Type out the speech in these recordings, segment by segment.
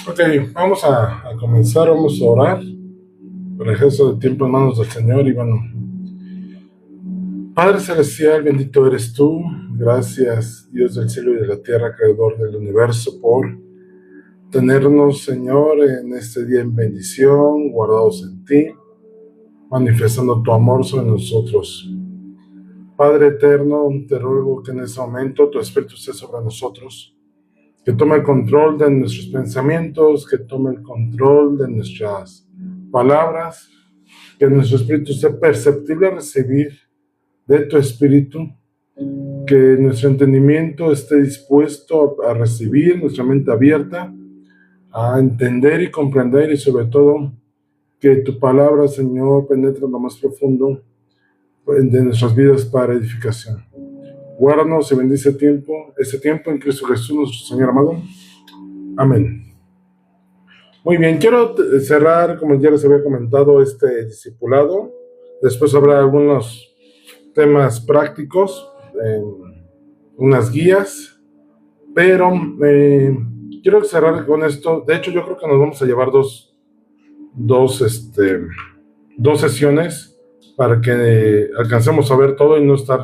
Ok, vamos a comenzar, vamos a orar por el resto de tiempo en manos del Señor. Y bueno, Padre Celestial, bendito eres tú. Gracias, Dios del cielo y de la tierra, creador del universo, por tenernos, Señor, en este día en bendición, guardados en ti, manifestando tu amor sobre nosotros. Padre eterno, te ruego que en este momento tu Espíritu esté sobre nosotros, que tome el control de nuestros pensamientos, que tome el control de nuestras palabras, que nuestro espíritu sea perceptible a recibir de tu espíritu, que nuestro entendimiento esté dispuesto a recibir, nuestra mente abierta, a entender y comprender, y sobre todo que tu palabra, Señor, penetre en lo más profundo de nuestras vidas para edificación. Guárdanos y bendice este tiempo en Cristo Jesús, nuestro Señor amado. Amén. Muy bien, quiero cerrar, como ya les había comentado, este discipulado. Después habrá algunos temas prácticos, unas guías, pero quiero cerrar con esto. De hecho, yo creo que nos vamos a llevar dos sesiones para que alcancemos a ver todo y no estar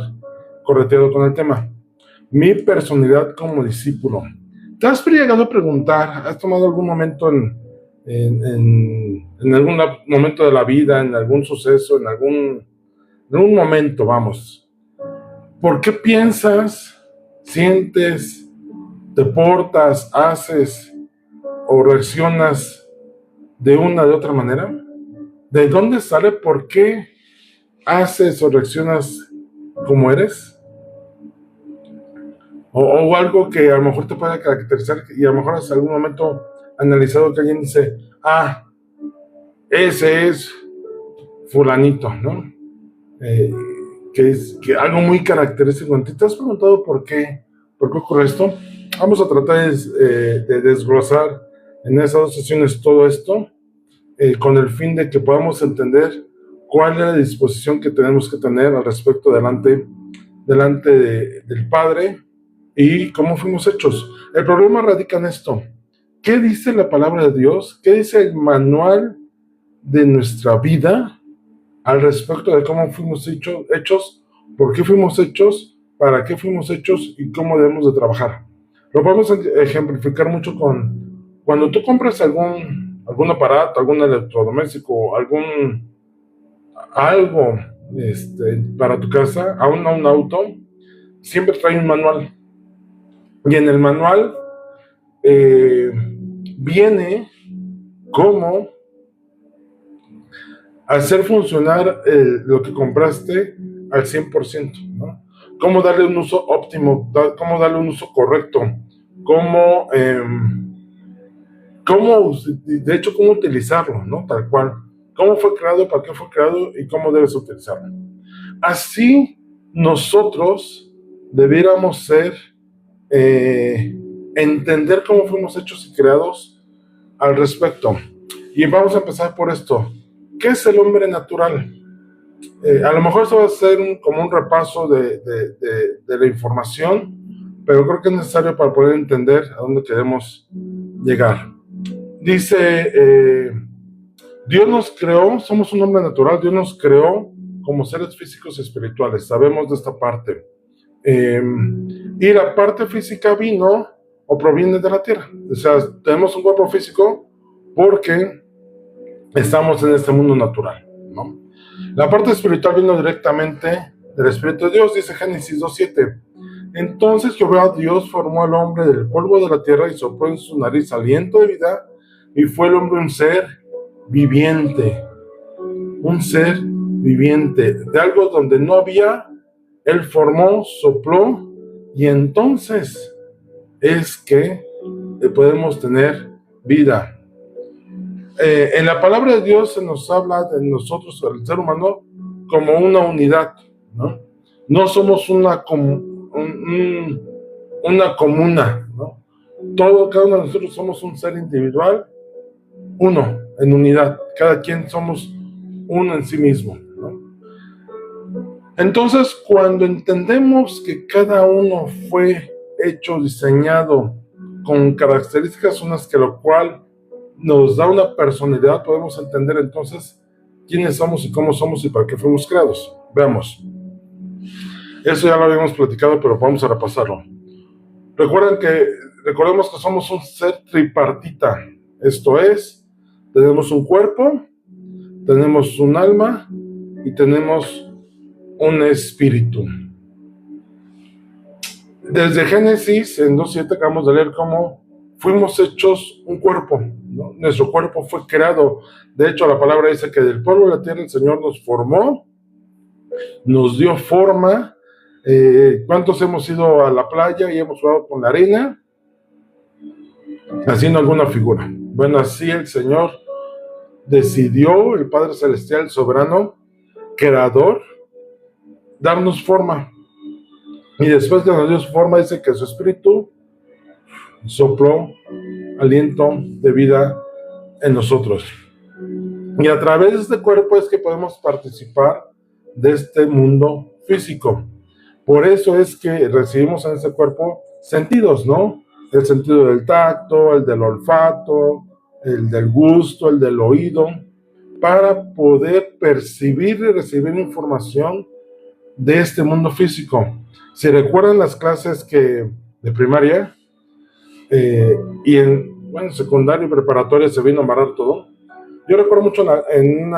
correteado con el tema. Mi personalidad como discípulo. ¿Te has llegado a preguntar, has tomado algún momento en algún momento de la vida, en algún suceso, en algún momento, vamos, ¿por qué piensas, sientes, te portas, haces o reaccionas de una de otra manera? ¿De dónde sale? ¿Por qué haces o reaccionas como eres? O algo que a lo mejor te pueda caracterizar y a lo mejor has algún momento analizado que alguien dice, ese es fulanito, ¿no? Que algo muy característico en ti. ¿Te has preguntado por qué ocurre esto? Vamos a tratar de desglosar en esas dos sesiones todo esto, con el fin de que podamos entender cuál es la disposición que tenemos que tener al respecto delante del Padre y cómo fuimos hechos. El problema radica en esto. ¿Qué dice la palabra de Dios? ¿Qué dice el manual de nuestra vida al respecto de cómo fuimos hechos, por qué fuimos hechos, para qué fuimos hechos y cómo debemos de trabajar? Lo podemos ejemplificar mucho con cuando tú compras algún aparato, algún electrodoméstico, algo para tu casa, aún un auto, siempre trae un manual. Y en el manual viene cómo hacer funcionar lo que compraste al 100%, ¿no? Cómo darle un uso óptimo, cómo darle un uso correcto, de hecho, cómo utilizarlo, ¿no? Tal cual. Cómo fue creado, para qué fue creado y cómo debes utilizarlo. Así nosotros debiéramos entender cómo fuimos hechos y creados al respecto. Y vamos a empezar por esto. ¿Qué es el hombre natural? A lo mejor esto va a ser como un repaso de la información, pero creo que es necesario para poder entender a dónde queremos llegar. Dice, Dios nos creó, somos un hombre natural, Dios nos creó como seres físicos y espirituales, sabemos de esta parte. Y la parte física vino o proviene de la tierra. O sea, tenemos un cuerpo físico porque estamos en este mundo natural, ¿no? La parte espiritual vino directamente del Espíritu de Dios, dice Génesis 2:7. Entonces Jehová Dios formó al hombre del polvo de la tierra y sopló en su nariz aliento de vida, y fue el hombre un ser viviente. Un ser viviente. De algo donde no había, él formó, sopló, y entonces es que podemos tener vida. En la palabra de Dios se nos habla de nosotros, el ser humano, como una unidad, ¿no? No somos una comuna, ¿no? Cada uno de nosotros somos un ser individual, uno, en unidad. Cada quien somos uno en sí mismo, ¿no? Entonces, cuando entendemos que cada uno fue hecho, diseñado con características unas que lo cual nos da una personalidad, podemos entender entonces quiénes somos y cómo somos y para qué fuimos creados. Veamos. Eso ya lo habíamos platicado, pero vamos a repasarlo. Recordemos que somos un ser tripartita. Esto es, tenemos un cuerpo, tenemos un alma y tenemos un espíritu. Desde Génesis, en 2:7, acabamos de leer cómo fuimos hechos un cuerpo, ¿no? Nuestro cuerpo fue creado. De hecho, la palabra dice que del polvo de la tierra el Señor nos formó, nos dio forma. ¿Cuántos hemos ido a la playa y hemos jugado con la arena haciendo alguna figura? Bueno, así el Señor decidió, el Padre Celestial, soberano, creador, darnos forma. Y después que nos dio su forma, dice que su espíritu sopló aliento de vida en nosotros. Y a través de este cuerpo es que podemos participar de este mundo físico. Por eso es que recibimos en este cuerpo sentidos, ¿no? El sentido del tacto, el del olfato, el del gusto, el del oído, para poder percibir y recibir información de este mundo físico. Si recuerdan las clases de primaria, y en secundaria y preparatoria se vino a amarrar todo. Yo recuerdo mucho en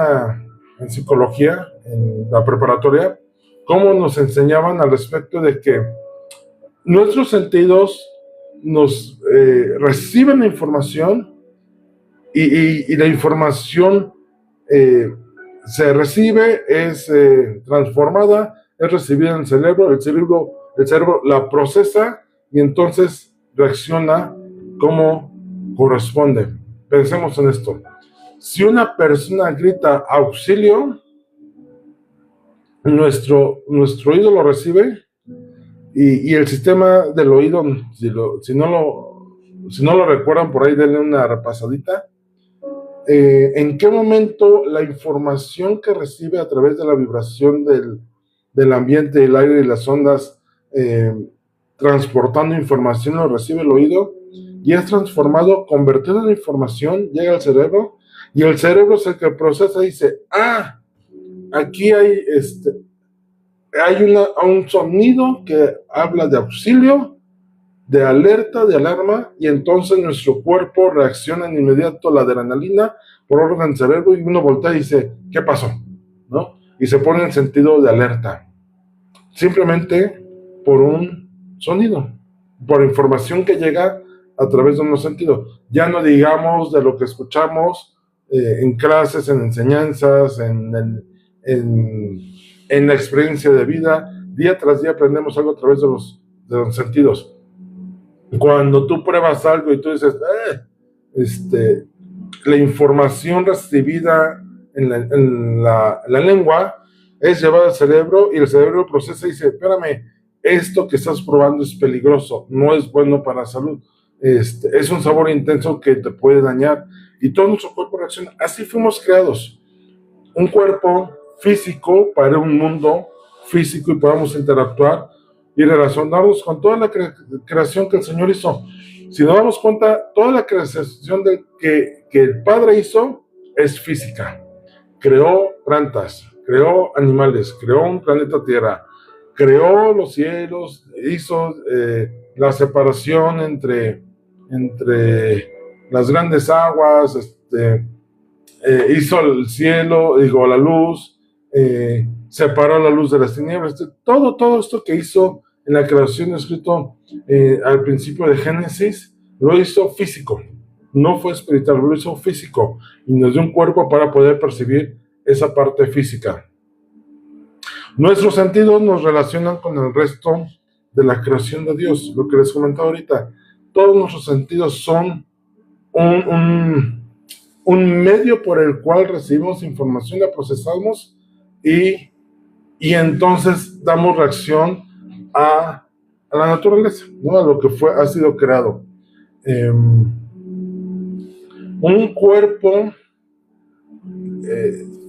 psicología, en la preparatoria, cómo nos enseñaban al respecto de que nuestros sentidos nos reciben la información y la información se recibe, es transformada, es recibida en el cerebro la procesa y entonces reacciona como corresponde. Pensemos en esto. Si una persona grita auxilio, nuestro oído lo recibe y el sistema del oído, si no lo recuerdan por ahí, denle una repasadita. ¿En qué momento la información que recibe a través de la vibración del ambiente, el aire y las ondas, transportando información, lo recibe el oído y es transformado, convertido en información, llega al cerebro y el cerebro es el que procesa y dice, aquí hay un sonido que habla de auxilio, de alerta, de alarma, y entonces nuestro cuerpo reacciona en inmediato a la adrenalina por orden del cerebro y uno voltea y dice, ¿qué pasó? ¿No? Y se pone en sentido de alerta. Simplemente por un sonido, por información que llega a través de unos sentidos. Ya no digamos de lo que escuchamos en clases, en enseñanzas, en la experiencia de vida. Día tras día aprendemos algo a través de los sentidos. Cuando tú pruebas algo y tú dices, la información recibida en la lengua es llevada al cerebro y el cerebro procesa y dice, espérame, esto que estás probando es peligroso, no es bueno para la salud, es un sabor intenso que te puede dañar y todo nuestro cuerpo reacciona. Así fuimos creados, un cuerpo físico para un mundo físico y podamos interactuar y relacionarnos con toda la creación que el Señor hizo. Si nos damos cuenta, toda la creación que el Padre hizo es física. Creó plantas, creó animales, creó un planeta Tierra, creó los cielos, hizo la separación entre las grandes aguas, hizo el cielo, la luz, separó la luz de las tinieblas. Todo esto que hizo en la creación escrito al principio de Génesis, lo hizo físico, no fue espiritual, lo hizo físico y nos dio un cuerpo para poder percibir esa parte física. Nuestros sentidos nos relacionan con el resto de la creación de Dios, lo que les comentaba ahorita. Todos nuestros sentidos son un medio por el cual recibimos información, la procesamos y entonces damos reacción a la naturaleza, ¿no? A lo que ha sido creado. Un cuerpo,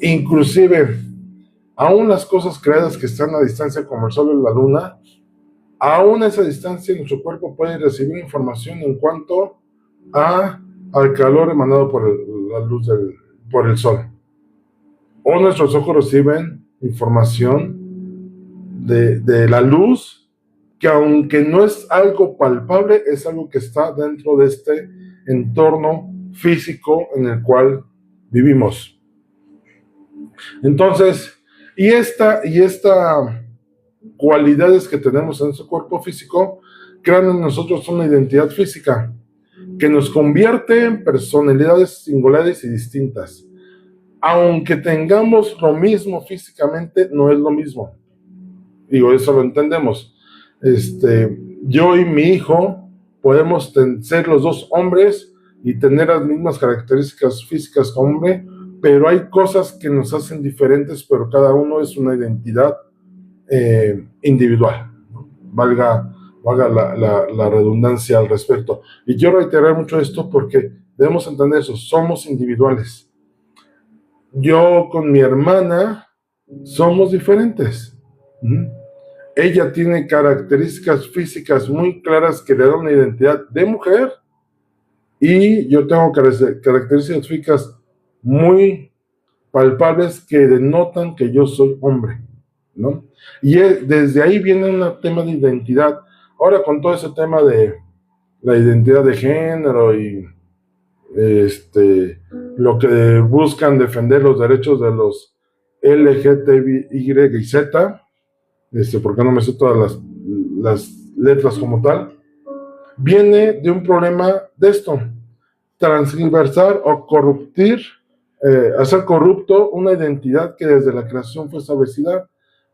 inclusive, aún las cosas creadas que están a distancia como el sol y la luna, aún a esa distancia nuestro cuerpo puede recibir información en cuanto a al calor emanado por la luz por el sol. O nuestros ojos reciben información de la luz, que aunque no es algo palpable, es algo que está dentro de este entorno físico en el cual vivimos. Entonces, y esta cualidades que tenemos en nuestro cuerpo físico crean en nosotros una identidad física que nos convierte en personalidades singulares y distintas. Aunque tengamos lo mismo físicamente, no es lo mismo. Digo, eso lo entendemos. Yo y mi hijo podemos ser los dos hombres y tener las mismas características físicas como hombre, pero hay cosas que nos hacen diferentes, pero cada uno es una identidad individual, ¿no? Valga la redundancia al respecto. Y quiero reiterar mucho esto porque debemos entender eso, somos individuales. Yo con mi hermana somos diferentes. Ella tiene características físicas muy claras que le dan una identidad de mujer, y yo tengo características físicas muy palpables que denotan que yo soy hombre, ¿no? Y desde ahí viene un tema de identidad. Ahora, con todo ese tema de la identidad de género y lo que buscan defender los derechos de los LGTBY y Z, porque no me sé todas las letras como tal, viene de un problema de esto: transversar o corruptir, hacer corrupto una identidad que desde la creación fue establecida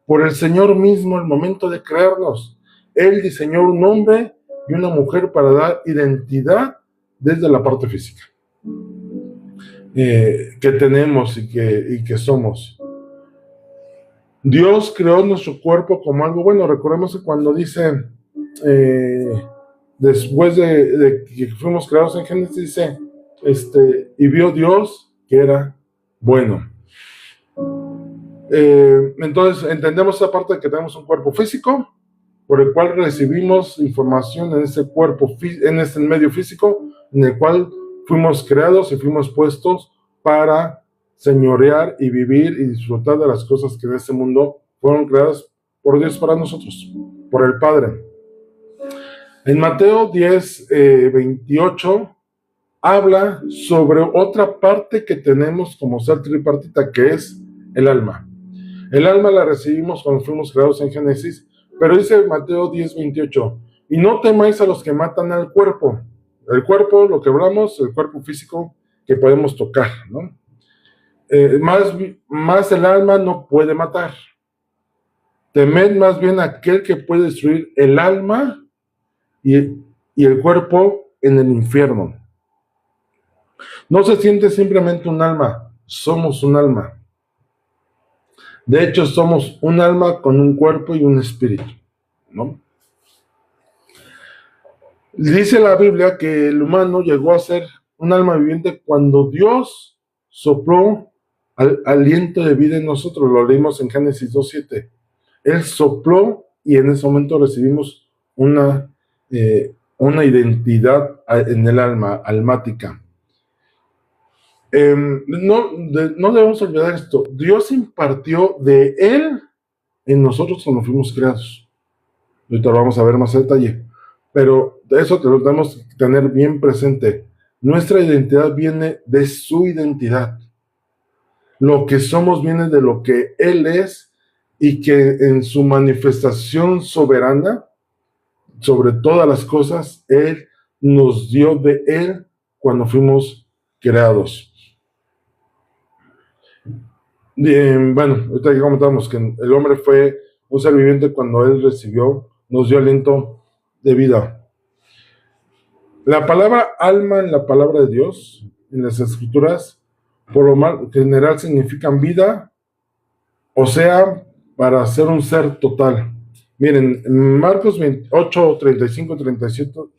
por el Señor mismo al momento de crearnos. Él diseñó un hombre y una mujer para dar identidad desde la parte física que tenemos y que somos. Dios creó nuestro cuerpo como algo bueno. Recordemos que cuando dice, después de que fuimos creados en Génesis, dice, y vio Dios que era bueno. Entonces entendemos esa parte de que tenemos un cuerpo físico por el cual recibimos información en ese cuerpo, en este medio físico en el cual fuimos creados y fuimos puestos para señorear y vivir y disfrutar de las cosas que en este mundo fueron creadas por Dios para nosotros, por el Padre. En Mateo 10, 28 habla sobre otra parte que tenemos como ser tripartita, que es el alma. El alma la recibimos cuando fuimos creados en Génesis, pero dice Mateo 10, 28, y no temáis a los que matan al cuerpo. El cuerpo, lo que hablamos, el cuerpo físico que podemos tocar, ¿no? Más el alma no puede matar. Temed más bien a aquel que puede destruir el alma y el cuerpo en el infierno. No se siente simplemente un alma, somos un alma. De hecho, somos un alma con un cuerpo y un espíritu, ¿no? Dice la Biblia que el humano llegó a ser un alma viviente cuando Dios sopló aliento de vida en nosotros. Lo leímos en Génesis 2:7. Él sopló y en ese momento recibimos una identidad en el alma, almática. No debemos olvidar esto. Dios impartió de Él en nosotros cuando fuimos creados. Ahorita lo vamos a ver más a detalle. Pero de eso lo tenemos que tener bien presente. Nuestra identidad viene de su identidad. Lo que somos viene de lo que Él es, y que en su manifestación soberana sobre todas las cosas, Él nos dio de Él cuando fuimos creados. Bueno, ahorita ya comentamos que el hombre fue un ser viviente cuando Él nos dio aliento de vida. La palabra alma en la palabra de Dios, en las escrituras, por lo general significan vida, o sea, para ser un ser total. Miren, Marcos 28, 35,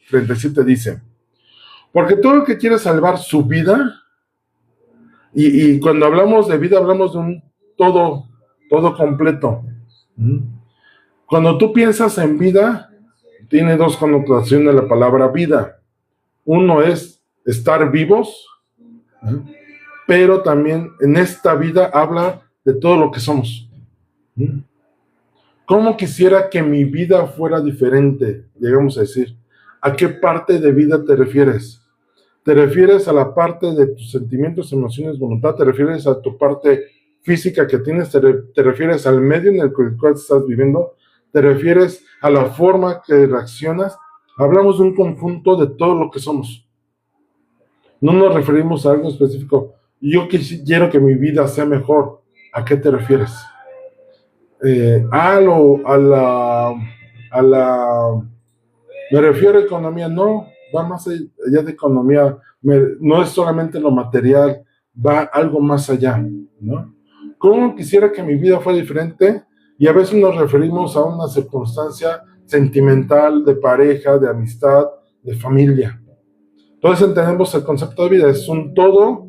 37 dice, porque todo el que quiere salvar su vida, y cuando hablamos de vida hablamos de un todo completo. Cuando tú piensas en vida, tiene dos connotaciones la palabra vida. Uno es estar vivos, ¿eh? Pero también en esta vida habla de todo lo que somos. ¿Cómo quisiera que mi vida fuera diferente? Llegamos a decir. ¿A qué parte de vida te refieres? ¿Te refieres a la parte de tus sentimientos, emociones, voluntad? ¿Te refieres a tu parte física que tienes? ¿Te refieres al medio en el cual estás viviendo? ¿Te refieres a la forma que reaccionas? Hablamos de un conjunto de todo lo que somos. No nos referimos a algo específico. Yo quiero que mi vida sea mejor. ¿A qué te refieres? Me refiero a economía, no, va más allá de economía, no es solamente lo material, va algo más allá, ¿no? ¿Cómo quisiera que mi vida fuera diferente? Y a veces nos referimos a una circunstancia sentimental, de pareja, de amistad, de familia. Entonces entendemos el concepto de vida, es un todo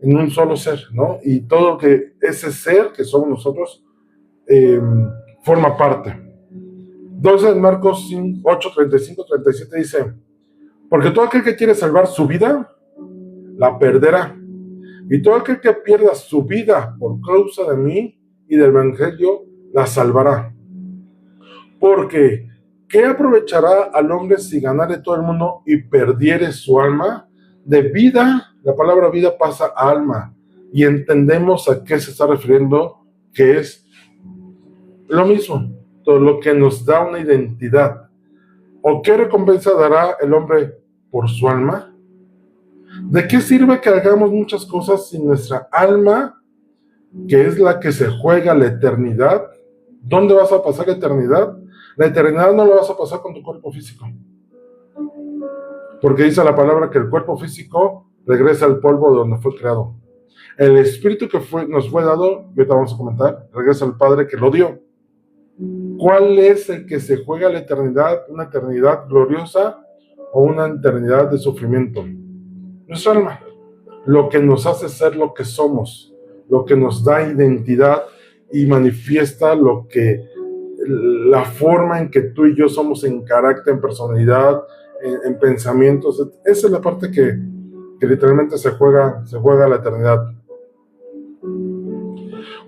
en un solo ser, ¿no? Y todo que ese ser que somos nosotros forma parte. Entonces Marcos 8, 35, 37 dice, porque todo aquel que quiere salvar su vida, la perderá. Y todo aquel que pierda su vida por causa de mí y del evangelio, la salvará. Porque, ¿qué aprovechará al hombre si ganare todo el mundo y perdiere su alma? De vida, la palabra vida pasa a alma. Y entendemos a qué se está refiriendo, que es lo mismo, todo lo que nos da una identidad. ¿O qué recompensa dará el hombre por su alma? ¿De qué sirve que hagamos muchas cosas si nuestra alma, que es la que se juega la eternidad? ¿Dónde vas a pasar la eternidad? La eternidad no la vas a pasar con tu cuerpo físico. Porque dice la palabra que el cuerpo físico regresa al polvo de donde fue creado. El espíritu que nos fue dado, ahorita vamos a comentar, regresa al Padre que lo dio. ¿Cuál es el que se juega la eternidad? ¿Una eternidad gloriosa o una eternidad de sufrimiento? Nuestra alma, lo que nos hace ser lo que somos, lo que nos da identidad y manifiesta la forma en que tú y yo somos en carácter, en personalidad, en pensamientos. Esa es la parte que literalmente se juega la eternidad.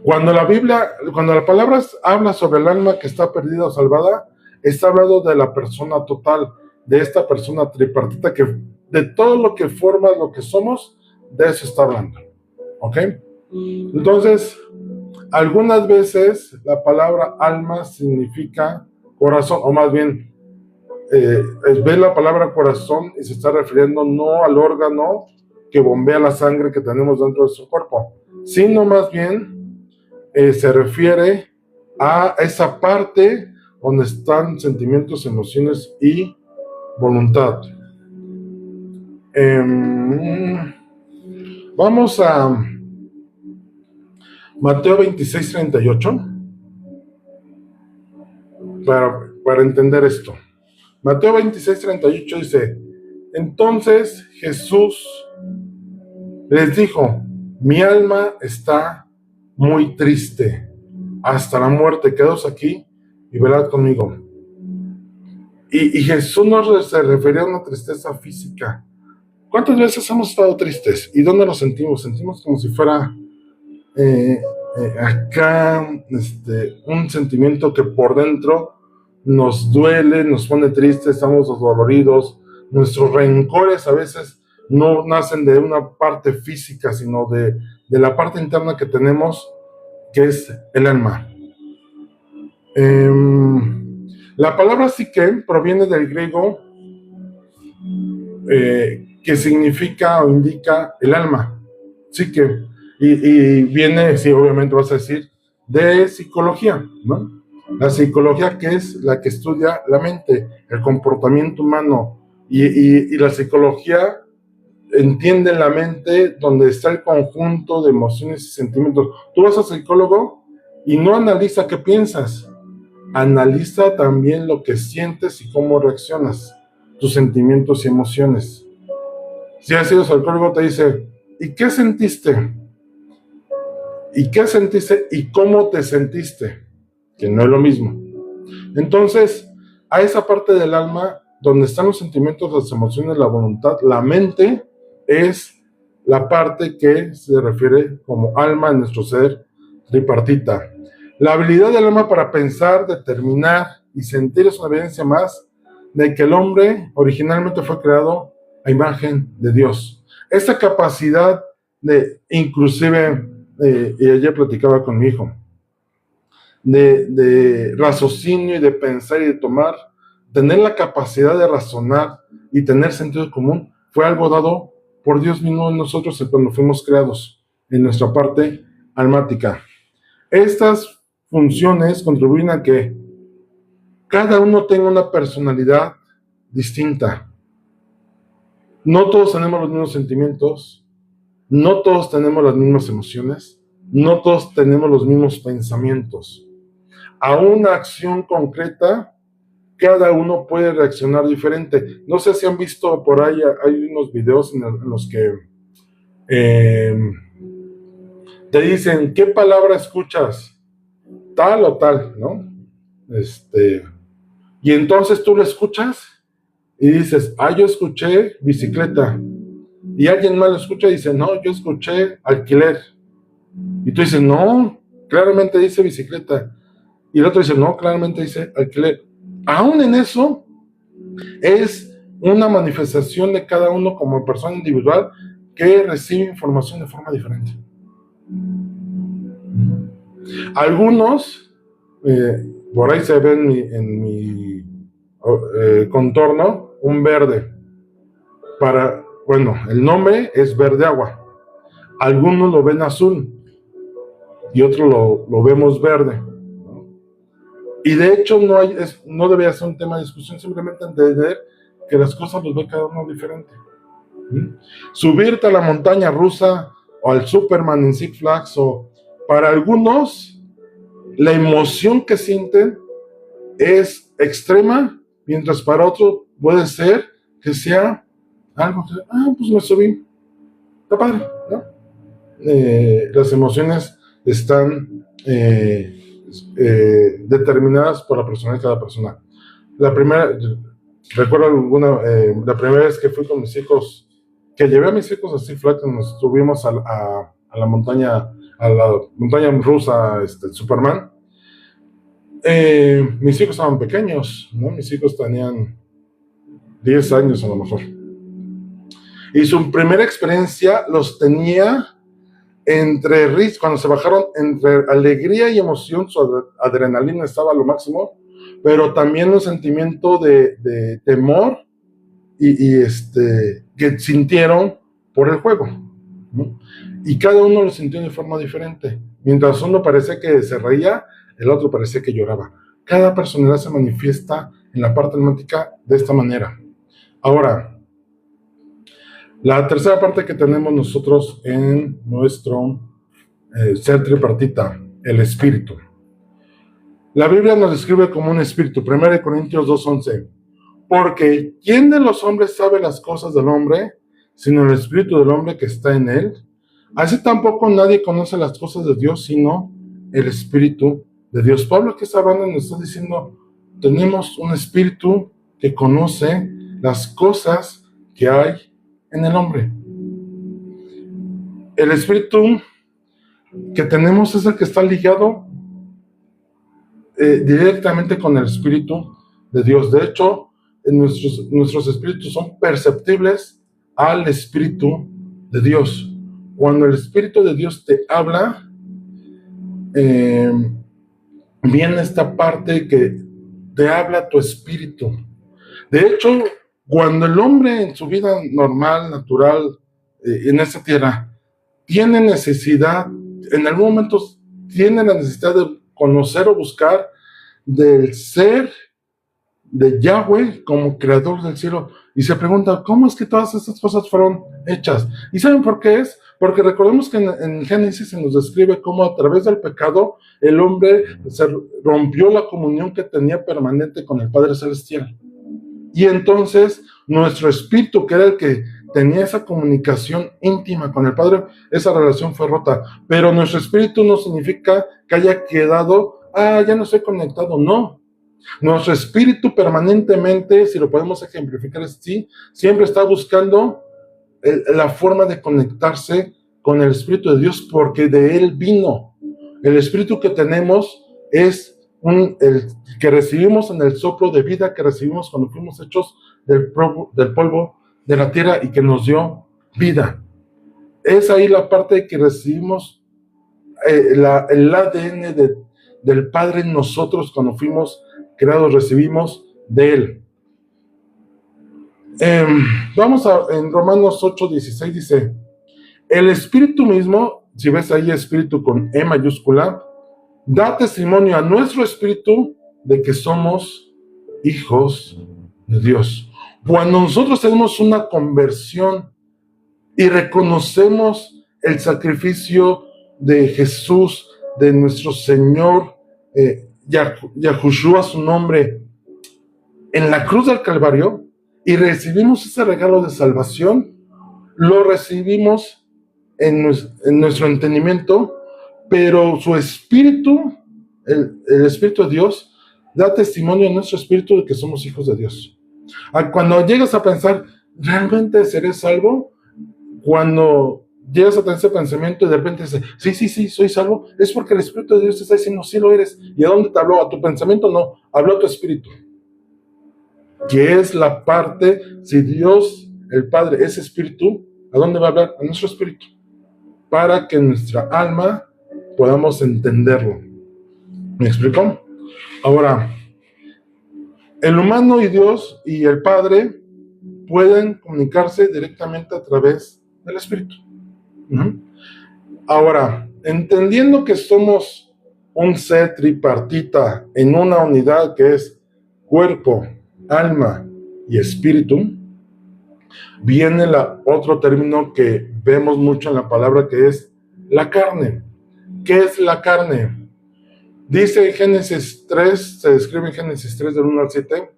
Cuando la palabra habla sobre el alma que está perdida o salvada, está hablando de la persona total, de esta persona tripartita que de todo lo que forma lo que somos, de eso está hablando. ¿Ok? Entonces, algunas veces la palabra alma significa corazón, o más bien, ve la palabra corazón y se está refiriendo no al órgano que bombea la sangre que tenemos dentro de su cuerpo, sino más bien se refiere a esa parte donde están sentimientos, emociones y voluntad. Vamos a Mateo 26, 38 para entender esto. Mateo 26, 38 dice, entonces Jesús les dijo, mi alma está muy triste hasta la muerte, quedaos aquí y velad conmigo. Y Jesús no se refería a una tristeza física. ¿Cuántas veces hemos estado tristes? ¿Y dónde nos sentimos? Sentimos como si fuera acá un sentimiento que por dentro nos duele, nos pone tristes, estamos doloridos. Nuestros rencores a veces no nacen de una parte física, sino de la parte interna que tenemos, que es el alma. La palabra psique proviene del griego que significa o indica el alma, psique, y viene, sí, obviamente vas a decir, de psicología, ¿no? La psicología, que es la que estudia la mente, el comportamiento humano, y la psicología entiende la mente donde está el conjunto de emociones y sentimientos. Tú vas al psicólogo y no analiza qué piensas, analiza también lo que sientes y cómo reaccionas, tus sentimientos y emociones. Si has ido al psicólogo, te dice, ¿y qué sentiste? ¿Y qué sentiste? ¿Y cómo te sentiste? Que no es lo mismo. Entonces, a esa parte del alma donde están los sentimientos, las emociones, la voluntad, la mente, es la parte que se refiere como alma en nuestro ser tripartita. La habilidad del alma para pensar, determinar y sentir es una evidencia más de que el hombre originalmente fue creado a imagen de Dios. Esta capacidad de, inclusive, y ayer platicaba con mi hijo, de raciocinio y de pensar y de tomar, tener la capacidad de razonar y tener sentido común, fue algo dado por Dios mismo en nosotros cuando fuimos creados, en nuestra parte almática. Estas funciones contribuyen a que cada uno tenga una personalidad distinta. No todos tenemos los mismos sentimientos, no todos tenemos las mismas emociones, no todos tenemos los mismos pensamientos. A una acción concreta, cada uno puede reaccionar diferente. No sé si han visto por ahí, hay unos videos en los que te dicen, ¿qué palabra escuchas? Tal o tal, ¿no? Y entonces tú lo escuchas y dices, yo escuché bicicleta. Y alguien más lo escucha y dice, no, yo escuché alquiler. Y tú dices, no, claramente dice bicicleta. Y el otro dice, no, claramente dice alquiler. Aún en eso, es una manifestación de cada uno como persona individual que recibe información de forma diferente. Algunos, por ahí se ve en mi contorno, un verde. El nombre es verde agua. Algunos lo ven azul y otros lo vemos verde. Y de hecho no debería ser un tema de discusión, simplemente entender que las cosas los ve cada uno diferente. Subirte a la montaña rusa o al Superman en Six Flags, o para algunos la emoción que sienten es extrema, mientras para otros puede ser que sea algo que, pues me subí, está padre, ¿no? Las emociones están determinadas por la personalidad de cada persona. Recuerdo la primera vez que fui con mis hijos, que llevé a mis hijos a Six Flags, nos subimos a la montaña rusa, Superman. Mis hijos estaban pequeños, ¿no? Mis hijos tenían 10 años a lo mejor. Y su primera experiencia los tenía entre risas, cuando se bajaron, entre alegría y emoción, su adrenalina estaba a lo máximo, pero también un sentimiento de temor y que sintieron por el juego, ¿no? Y cada uno lo sintió de forma diferente. Mientras uno parecía que se reía, el otro parecía que lloraba. Cada personalidad se manifiesta en la parte almática de esta manera. Ahora, la tercera parte que tenemos nosotros en nuestro ser tripartita, el espíritu. La Biblia nos describe como un espíritu, 1 Corintios 2:11. Porque ¿quién de los hombres sabe las cosas del hombre, sino el espíritu del hombre que está en él? Así tampoco nadie conoce las cosas de Dios, sino el espíritu de Dios. Pablo aquí está hablando y nos está diciendo, tenemos un espíritu que conoce las cosas que hay en el hombre. El espíritu que tenemos es el que está ligado directamente con el espíritu de Dios. De hecho, nuestros espíritus son perceptibles al espíritu de Dios. Cuando el espíritu de Dios te habla, viene esta parte que te habla tu espíritu. De hecho, cuando el hombre en su vida normal, natural, en esta tierra, tiene necesidad, en algún momento tiene la necesidad de conocer o buscar del ser de Yahweh como creador del cielo, y se pregunta, ¿cómo es que todas estas cosas fueron hechas? ¿Y saben por qué es? Porque recordemos que en Génesis se nos describe cómo a través del pecado el hombre se rompió la comunión que tenía permanente con el Padre Celestial. Y entonces nuestro espíritu, que era el que tenía esa comunicación íntima con el Padre, esa relación fue rota. Pero nuestro espíritu no significa que haya quedado, ya no estoy conectado, no. Nuestro espíritu permanentemente, si lo podemos ejemplificar así, siempre está buscando la forma de conectarse con el Espíritu de Dios, porque de Él vino. El Espíritu que tenemos es el que recibimos en el soplo de vida que recibimos cuando fuimos hechos del polvo de la tierra y que nos dio vida. Es ahí la parte que recibimos el ADN del Padre en nosotros cuando fuimos creados, recibimos de Él. En Romanos 8:16 dice, el Espíritu mismo, si ves ahí Espíritu con E mayúscula, da testimonio a nuestro espíritu de que somos hijos de Dios. Cuando nosotros tenemos una conversión y reconocemos el sacrificio de Jesús, de nuestro Señor, Yahushua su nombre, en la cruz del Calvario, y recibimos ese regalo de salvación, lo recibimos en nuestro entendimiento, pero su espíritu, el Espíritu de Dios, da testimonio en nuestro espíritu de que somos hijos de Dios. Cuando llegas a pensar, ¿realmente seré salvo? Cuando llegas a tener ese pensamiento y de repente dices, sí, soy salvo, es porque el Espíritu de Dios te está diciendo, sí lo eres. ¿Y a dónde te habló? ¿A tu pensamiento? No, habló a tu espíritu. Que es la parte, si Dios, el Padre, es espíritu, ¿a dónde va a hablar? A nuestro espíritu. Para que nuestra alma podamos entenderlo. ¿Me explicó? Ahora, el humano y Dios y el Padre pueden comunicarse directamente a través del Espíritu. Ahora, entendiendo que somos un ser tripartita en una unidad que es cuerpo, alma y espíritu, viene otro término que vemos mucho en la palabra, que es la carne. ¿Qué es la carne? Dice en Génesis 3, se describe en Génesis 3 del 1 al 7,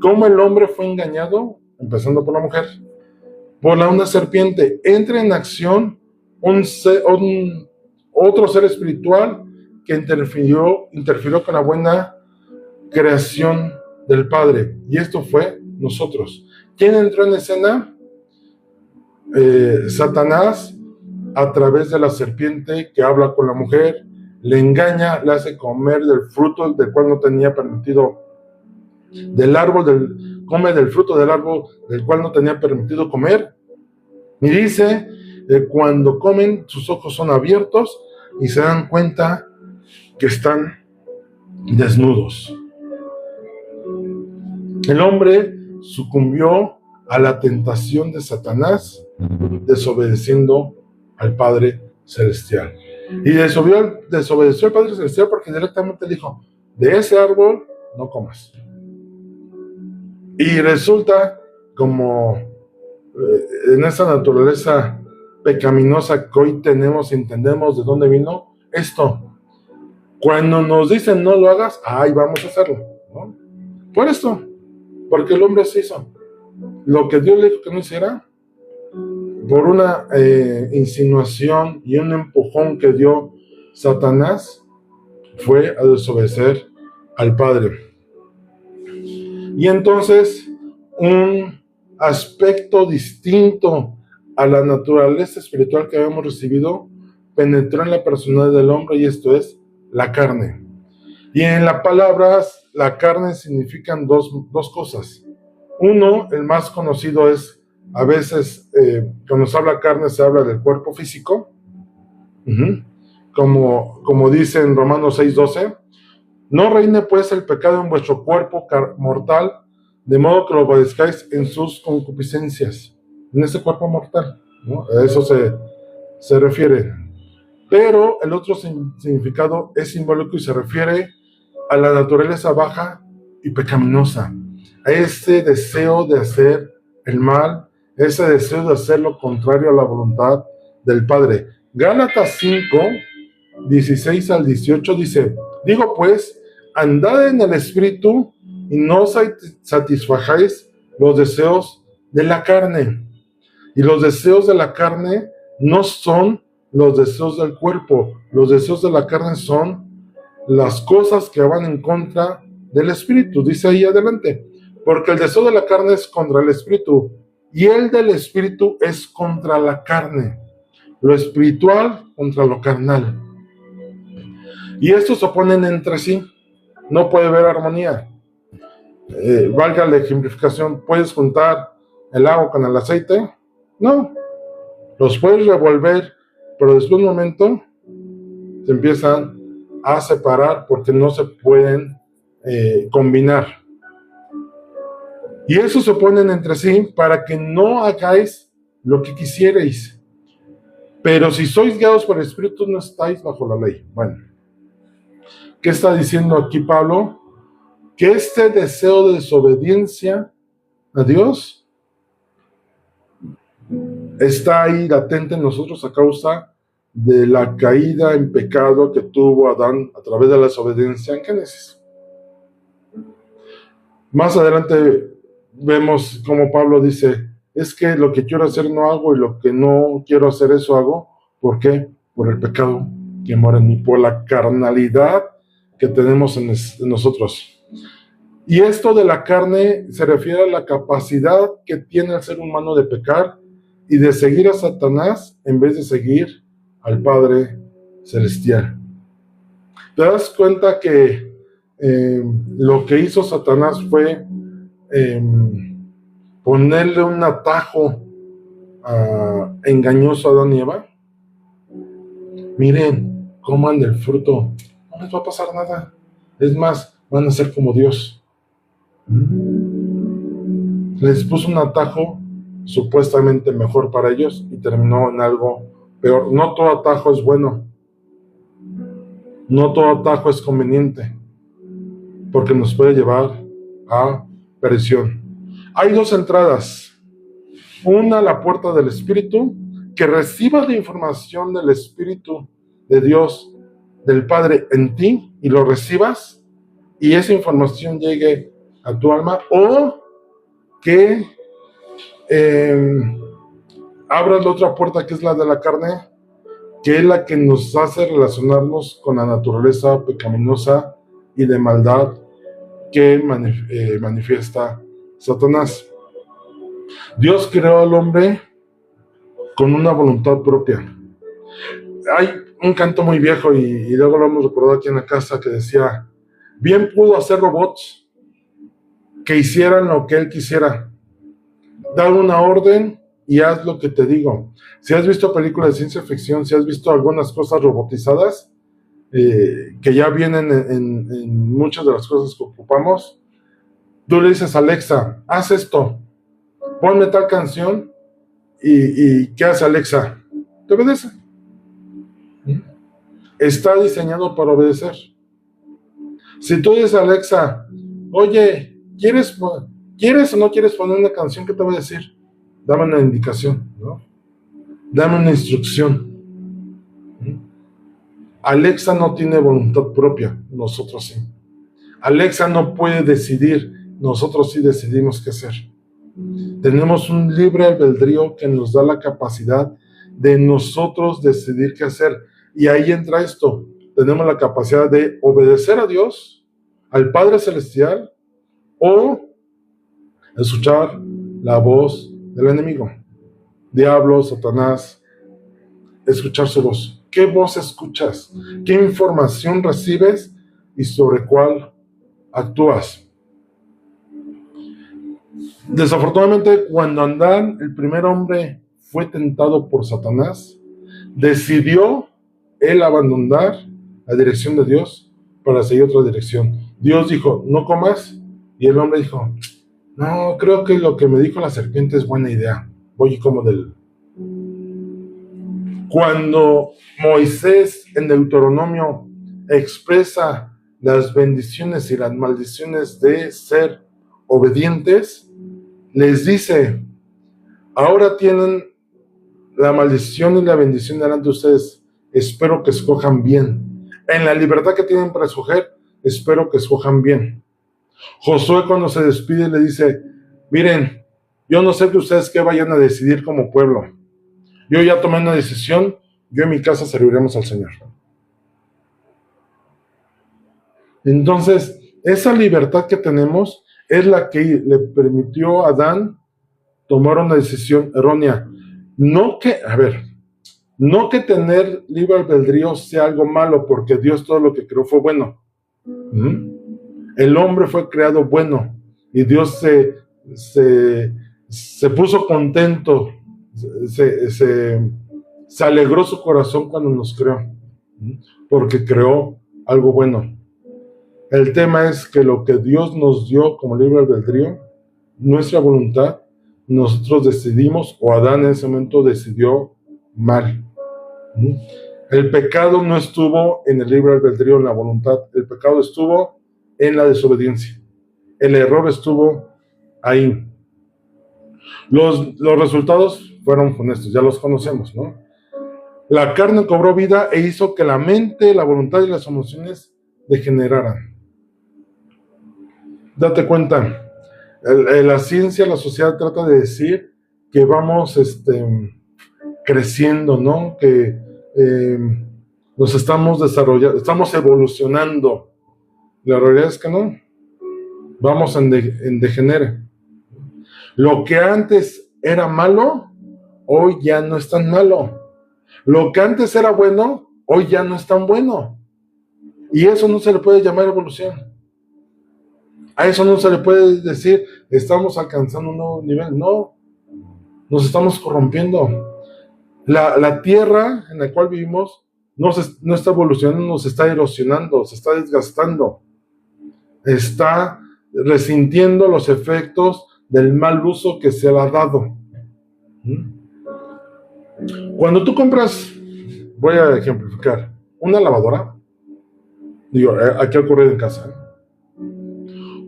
cómo el hombre fue engañado, empezando por la mujer, por una serpiente. Entra en acción otro ser espiritual que interfirió con la buena creación del Padre, y esto fue nosotros. ¿Quién entró en escena? Satanás, a través de la serpiente que habla con la mujer, le engaña, le hace comer del fruto del cual no tenía permitido, come del fruto del árbol del cual no tenía permitido comer, y dice, cuando comen, sus ojos son abiertos y se dan cuenta que están desnudos. El hombre sucumbió a la tentación de Satanás, desobedeciendo al Padre Celestial. Y desobedeció al Padre Celestial porque directamente dijo, de ese árbol no comas. Y resulta como en esa naturaleza pecaminosa que hoy tenemos y entendemos de dónde vino esto. Cuando nos dicen no lo hagas, vamos a hacerlo, ¿no? Por esto, porque el hombre se hizo lo que Dios le dijo que no hiciera, por una insinuación y un empujón que dio Satanás, fue a desobedecer al Padre. Y entonces, un aspecto distinto a la naturaleza espiritual que habíamos recibido penetró en la personalidad del hombre, y esto es la carne. Y en las palabras, la carne significan dos cosas. Uno, el más conocido es, a veces, cuando se habla carne, se habla del cuerpo físico, como dice en Romanos 6:12, no reine pues el pecado en vuestro cuerpo mortal, de modo que lo obedezcáis en sus concupiscencias, en ese cuerpo mortal, ¿no? A eso se refiere. Pero el otro significado es simbólico y se refiere a la naturaleza baja y pecaminosa, a ese deseo de hacer el mal, ese deseo de hacer lo contrario a la voluntad del Padre. Gálatas 5:16 al 18 dice, digo pues, andad en el Espíritu y no satisfajáis los deseos de la carne. Y los deseos de la carne no son los deseos del cuerpo. Los deseos de la carne son las cosas que van en contra del Espíritu. Dice ahí adelante, porque el deseo de la carne es contra el Espíritu, y el del espíritu es contra la carne, lo espiritual contra lo carnal. Y estos se oponen entre sí, no puede haber armonía. Valga la ejemplificación, ¿puedes juntar el agua con el aceite? No, los puedes revolver, pero después de un momento se empiezan a separar porque no se pueden combinar. Y eso se oponen entre sí para que no hagáis lo que quisierais. Pero si sois guiados por el Espíritu, no estáis bajo la ley. Bueno, ¿qué está diciendo aquí Pablo? Que este deseo de desobediencia a Dios está ahí latente en nosotros a causa de la caída en pecado que tuvo Adán a través de la desobediencia en Génesis. Más adelante vemos como Pablo dice, es que lo que quiero hacer no hago y lo que no quiero hacer eso hago. ¿Por qué? Por el pecado que mora en mí, por la carnalidad que tenemos en nosotros. Y esto de la carne se refiere a la capacidad que tiene el ser humano de pecar y de seguir a Satanás en vez de seguir al Padre Celestial. ¿Te das cuenta que lo que hizo Satanás fue ponerle un atajo engañoso a Adán y Eva? Miren, coman del fruto, no les va a pasar nada. Es más, van a ser como Dios. Les puso un atajo supuestamente mejor para ellos y terminó en algo peor. No todo atajo es bueno. No todo atajo es conveniente, porque nos puede llevar a perdición. Hay dos entradas. Una, la puerta del Espíritu, que recibas la información del Espíritu de Dios, del Padre en ti, y lo recibas, y esa información llegue a tu alma, o que abras la otra puerta, que es la de la carne, que es la que nos hace relacionarnos con la naturaleza pecaminosa y de maldad que manifiesta Satanás. Dios creó al hombre con una voluntad propia. Hay un canto muy viejo y luego lo hemos recordado aquí en la casa que decía, bien pudo hacer robots que hicieran lo que él quisiera. Dar una orden y haz lo que te digo. Si has visto películas de ciencia ficción, si has visto algunas cosas robotizadas, que ya vienen en muchas de las cosas que ocupamos, tú le dices a Alexa, haz esto, ponme tal canción, y ¿qué hace Alexa? Te obedece. Está diseñado para obedecer. Si tú dices a Alexa, oye, ¿quieres o no quieres poner una canción? ¿Qué te va a decir? Dame una indicación, ¿no? Dame una instrucción. Alexa no tiene voluntad propia, nosotros sí. Alexa no puede decidir, nosotros sí decidimos qué hacer. Tenemos un libre albedrío que nos da la capacidad de nosotros decidir qué hacer. Y ahí entra esto. Tenemos la capacidad de obedecer a Dios, al Padre Celestial, o escuchar la voz del enemigo. Diablo, Satanás, escuchar su voz. ¿Qué voz escuchas? ¿Qué información recibes y sobre cuál actúas? Desafortunadamente, cuando Adán, el primer hombre, fue tentado por Satanás, decidió él abandonar la dirección de Dios para seguir otra dirección. Dios dijo, no comas, y el hombre dijo, no, creo que lo que me dijo la serpiente es buena idea, voy y como del... Cuando Moisés en Deuteronomio expresa las bendiciones y las maldiciones de ser obedientes, les dice, ahora tienen la maldición y la bendición delante de ustedes, espero que escojan bien. En la libertad que tienen para escoger, espero que escojan bien. Josué cuando se despide le dice, miren, yo no sé que ustedes qué vayan a decidir como pueblo. Yo ya tomé una decisión, yo en mi casa serviremos al Señor. Entonces, esa libertad que tenemos es la que le permitió a Adán tomaron una decisión errónea. No que tener libre albedrío sea algo malo, porque Dios todo lo que creó fue bueno. El hombre fue creado bueno y Dios se puso contento, se alegró su corazón cuando nos creó, porque creó algo bueno. El tema es que lo que Dios nos dio como libre albedrío, nuestra voluntad, nosotros decidimos, o Adán en ese momento decidió mal. El pecado no estuvo en el libre albedrío, en la voluntad. El pecado estuvo en la desobediencia. El error estuvo ahí. Los resultados fueron funestos, ya los conocemos, ¿no? La carne cobró vida e hizo que la mente, la voluntad y las emociones degeneraran. Date cuenta, la ciencia, la sociedad trata de decir que vamos creciendo, ¿no? Que nos estamos desarrollando, estamos evolucionando. La realidad es que no. Vamos en degenere. Lo que antes era malo, hoy ya no es tan malo. Lo que antes era bueno, hoy ya no es tan bueno. Y eso no se le puede llamar evolución. A eso no se le puede decir, estamos alcanzando un nuevo nivel. No, nos estamos corrompiendo. La tierra en la cual vivimos no está evolucionando, nos está erosionando, se está desgastando. Está resintiendo los efectos del mal uso que se le ha dado. Cuando tú compras, voy a ejemplificar, una lavadora, aquí ha ocurrido en casa.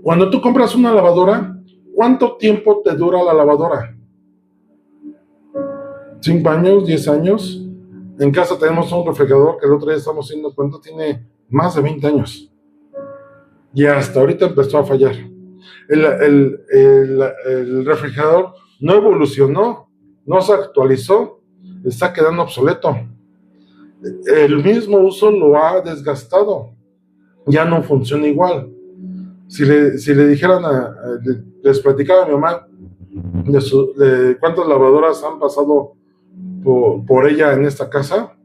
Cuando tú compras una lavadora, ¿cuánto tiempo te dura la lavadora? ¿5 años? ¿10 años? En casa tenemos un refrigerador que el otro día estamos haciendo cuenta, tiene más de 20 años. Y hasta ahorita empezó a fallar. El refrigerador no evolucionó, no se actualizó, está quedando obsoleto. El mismo uso lo ha desgastado, ya no funciona igual. Si le dijeran, les platicaba a mi mamá de cuántas lavadoras han pasado por ella en esta casa.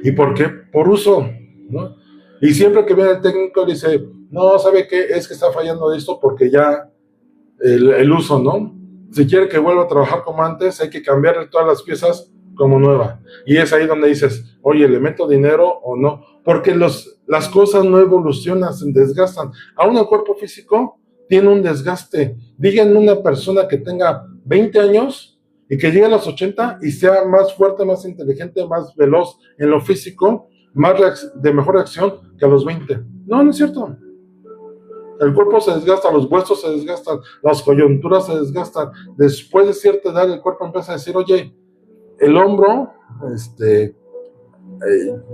¿Y por qué? Por uso, ¿no? Y siempre que viene el técnico dice, no, ¿sabe qué? Es que está fallando esto porque ya el uso, ¿no? Si quiere que vuelva a trabajar como antes, hay que cambiarle todas las piezas como nueva. Y es ahí donde dices, oye, ¿le meto dinero o no? Porque las cosas no evolucionan, se desgastan. Aún el cuerpo físico tiene un desgaste. Díganme una persona que tenga 20 años y que llegue a los 80 y sea más fuerte, más inteligente, más veloz en lo físico, de mejor reacción que a los 20. No, no es cierto. El cuerpo se desgasta, los huesos se desgastan, las coyunturas se desgastan. Después de cierta edad el cuerpo empieza a decir, oye, el hombro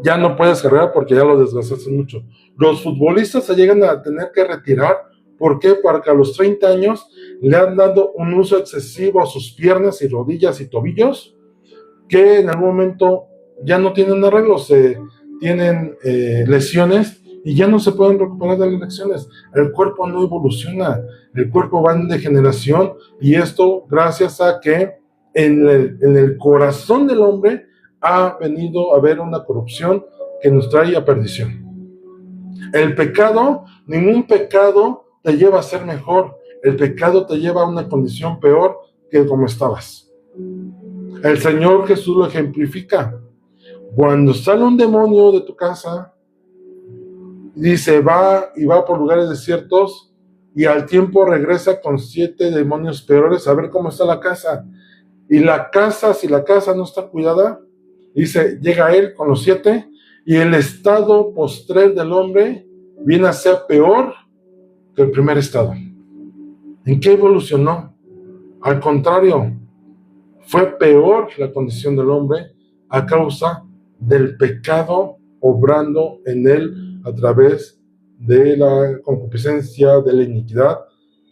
ya no puedes cargar porque ya lo desgastaste mucho. Los futbolistas se llegan a tener que retirar. ¿Por qué? Porque a los 30 años le han dado un uso excesivo a sus piernas y rodillas y tobillos que en algún momento ya no tienen arreglos, tienen lesiones y ya no se pueden recuperar de las lesiones. El cuerpo no evoluciona, el cuerpo va en degeneración y esto gracias a que en el corazón del hombre ha venido a haber una corrupción que nos trae a perdición. El pecado, ningún pecado te lleva a ser mejor. El pecado te lleva a una condición peor que como estabas. El Señor Jesús lo ejemplifica. Cuando sale un demonio de tu casa, dice, va por lugares desiertos y al tiempo regresa con 7 demonios peores a ver cómo está la casa. Y la casa, si la casa no está cuidada, dice, llega él con los 7 y el estado postrer del hombre viene a ser peor que el primer estado. ¿En qué evolucionó? Al contrario, fue peor la condición del hombre a causa del pecado obrando en él a través de la concupiscencia, de la iniquidad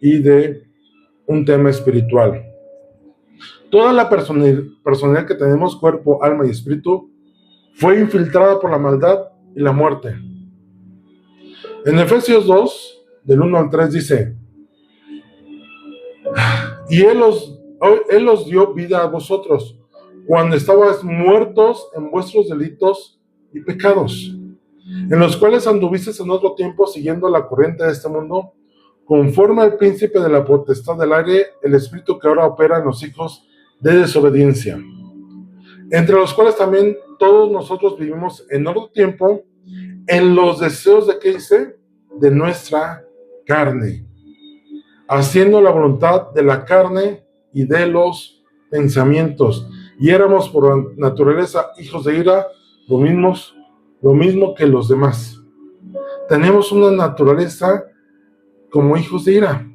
y de un tema espiritual. Toda la personalidad que tenemos, cuerpo, alma y espíritu, fue infiltrada por la maldad y la muerte. En Efesios 2, del 1 al 3 dice, Y Él os dio vida a vosotros, cuando estabais muertos en vuestros delitos y pecados, en los cuales anduvisteis en otro tiempo siguiendo la corriente de este mundo, conforme al príncipe de la potestad del aire, el espíritu que ahora opera en los hijos de desobediencia, entre los cuales también todos nosotros vivimos en otro tiempo en los deseos de, ¿qué dice?, de nuestra carne, haciendo la voluntad de la carne y de los pensamientos, y éramos por naturaleza hijos de ira, lo mismo que los demás. Tenemos una naturaleza como hijos de ira,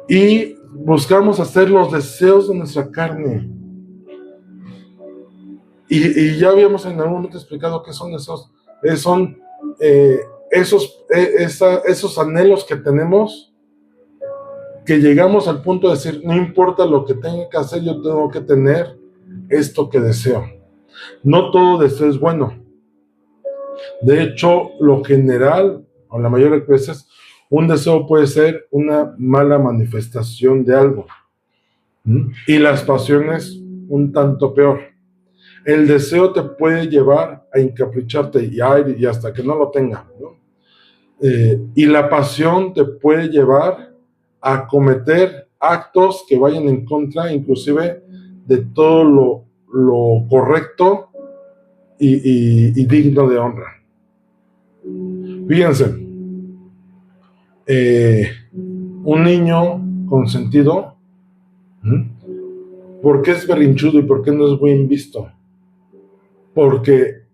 y buscamos hacer los deseos de nuestra carne. Y ya habíamos en algún momento explicado qué son esos, esos anhelos que tenemos, que llegamos al punto de decir, no importa lo que tenga que hacer, yo tengo que tener esto que deseo. No todo deseo es bueno. De hecho, lo general, o la mayoría de veces, un deseo puede ser una mala manifestación de algo. Y las pasiones un tanto peor. El deseo te puede llevar a encapricharte y hasta que no lo tenga, ¿no? Y la pasión te puede llevar a cometer actos que vayan en contra, inclusive, de todo lo correcto y digno de honra. Fíjense, un niño consentido, ¿por qué es berrinchudo y por qué no es bien visto? Porque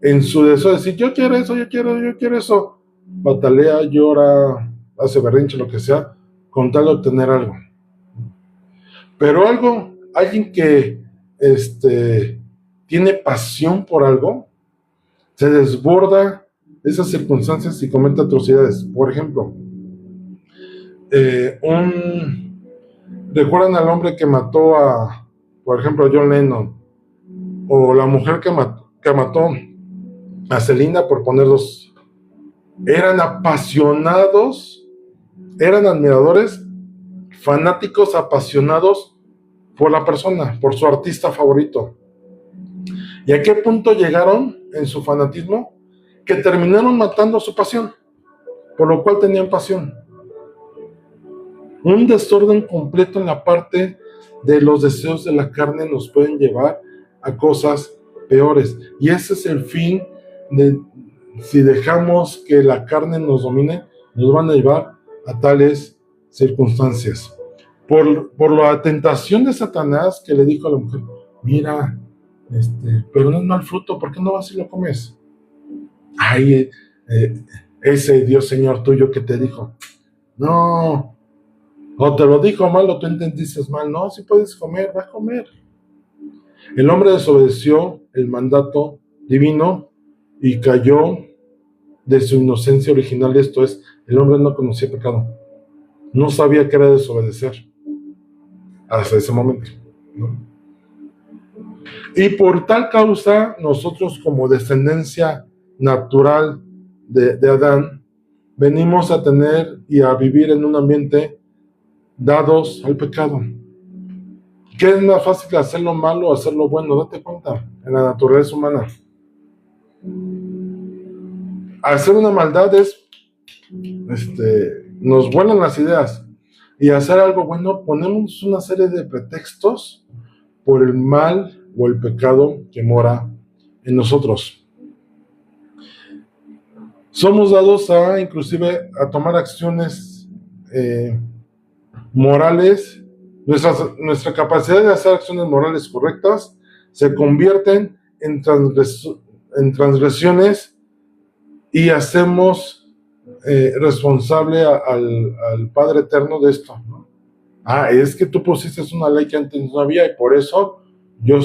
en su deseo de decir, yo quiero eso, batalea, llora, hace berrinche, lo que sea, con tal de obtener algo. Pero alguien que tiene pasión por algo, se desborda esas circunstancias y comete atrocidades. Por ejemplo, ¿recuerdan al hombre que mató por ejemplo, a John Lennon? O la mujer que mató a Selena, por poner dos. Eran apasionados, eran admiradores, fanáticos apasionados por la persona, por su artista favorito. ¿Y a qué punto llegaron en su fanatismo? Que terminaron matando su pasión, por lo cual tenían pasión. Un desorden completo en la parte de los deseos de la carne nos pueden llevar a cosas peores. Y ese es el fin de, si dejamos que la carne nos domine, nos van a llevar a tales circunstancias. Por la tentación de Satanás, que le dijo a la mujer, mira, pero no es mal fruto, ¿por qué no vas y lo comes? Ay, ese Dios Señor tuyo que te dijo, no, o te lo dijo mal o tú entendiste mal, no, si puedes comer, va a comer. El hombre desobedeció el mandato divino y cayó de su inocencia original. Esto es, el hombre no conocía pecado, no sabía qué era desobedecer hasta ese momento, ¿no? Y por tal causa, nosotros como descendencia natural de Adán, venimos a tener y a vivir en un ambiente dados al pecado. ¿Qué es más fácil, hacer lo malo o hacer lo bueno? Date cuenta, en la naturaleza humana. Hacer una maldad nos vuelan las ideas. Y hacer algo bueno, ponemos una serie de pretextos por el mal o el pecado que mora en nosotros. Somos dados inclusive a tomar acciones morales. Nuestra capacidad de hacer acciones morales correctas se convierten en transgresiones y hacemos responsable al Padre Eterno de esto, ¿no? Es que tú pusiste una ley que antes no había y por eso yo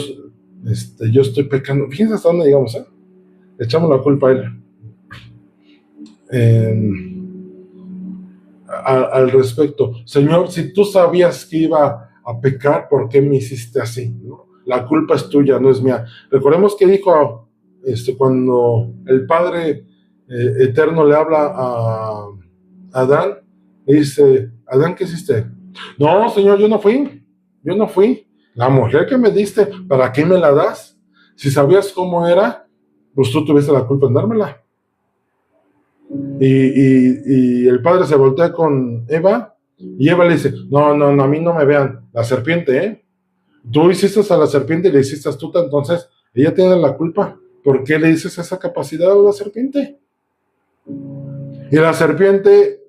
estoy pecando. Fíjense hasta dónde llegamos, echamos la culpa a él. Al respecto, Señor, si tú sabías que iba a pecar, ¿por qué me hiciste así? ¿No? La culpa es tuya, no es mía. Recordemos que dijo cuando el Padre Eterno le habla a Adán, y dice, Adán, ¿qué hiciste? No, Señor, yo no fui. La mujer que me diste, ¿para qué me la das? Si sabías cómo era, pues tú tuviste la culpa en dármela. Y el padre se voltea con Eva y Eva le dice, no, no, no, a mí no me vean, la serpiente, ¿eh? Tú hiciste a la serpiente y le hiciste astuta, entonces ella tiene la culpa. ¿Por qué le dices esa capacidad a la serpiente? Y la serpiente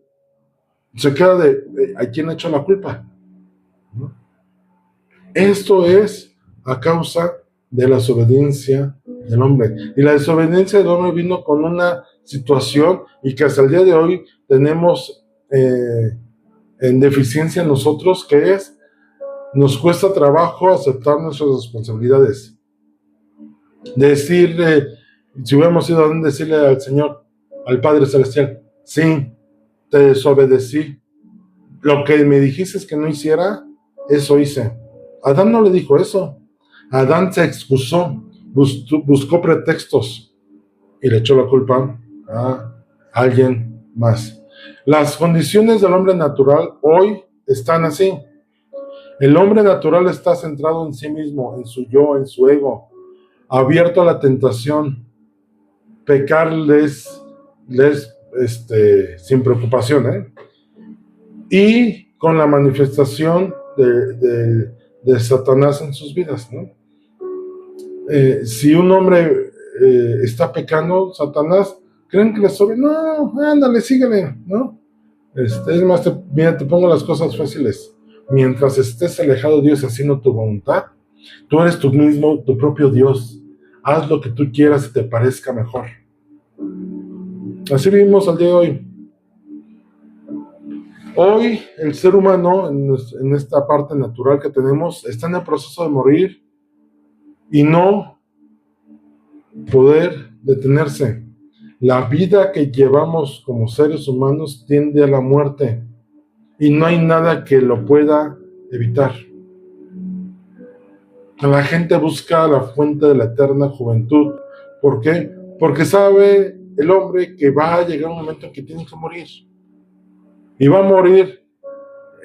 se queda ¿a quién ha hecho la culpa? ¿No? Esto es a causa de la desobediencia del hombre. Y la desobediencia del hombre vino con una situación y que hasta el día de hoy tenemos en deficiencia nosotros, que es, nos cuesta trabajo aceptar nuestras responsabilidades. Decirle, si hubiéramos ido a decirle al Señor, al Padre Celestial, sí, te desobedecí. Lo que me dijiste que no hiciera, eso hice. Adán no le dijo eso. Adán se excusó, buscó pretextos y le echó la culpa a alguien más. Las condiciones del hombre natural hoy están así. El hombre natural está centrado en sí mismo, en su yo, en su ego, abierto a la tentación. Pecar sin preocupación, ¿eh? Y con la manifestación de Satanás en sus vidas, ¿no? Si un hombre está pecando, Satanás, ¿creen que le sobre? No, ándale, síguele, ¿no? Es más, mira, te pongo las cosas fáciles. Mientras estés alejado de Dios haciendo tu voluntad, tú eres tú mismo, tu propio Dios. Haz lo que tú quieras y te parezca mejor. Así vivimos al día de hoy. Hoy el ser humano, en esta parte natural que tenemos, está en el proceso de morir y no poder detenerse. La vida que llevamos como seres humanos tiende a la muerte y no hay nada que lo pueda evitar. La gente busca la fuente de la eterna juventud. ¿Por qué? Porque sabe el hombre que va a llegar un momento en que tiene que morir. Y va a morir,